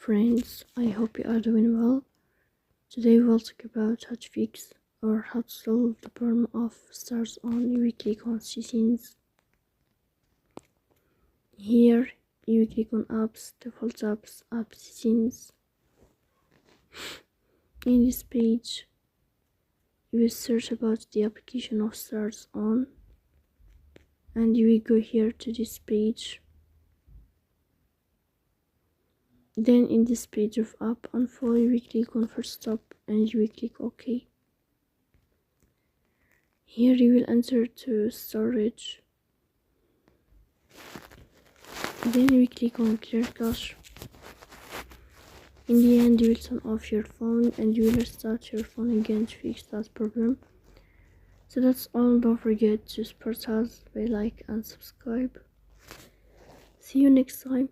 friends, I hope you are doing well. Today we'll talk about how to fix or how to solve the problem of Starz on you click on settings. Here you click on apps, default apps, app settings. In this page you will search about the application of Starz on and you will go here to this page. Then in this page of app info you will click on first stop and you will click OK. Here you will enter to storage. Then you will click on clear cache. In the end you will turn off your phone and you will restart your phone again to fix that problem. So that's all. Don't forget to support us by like and subscribe. See you next time.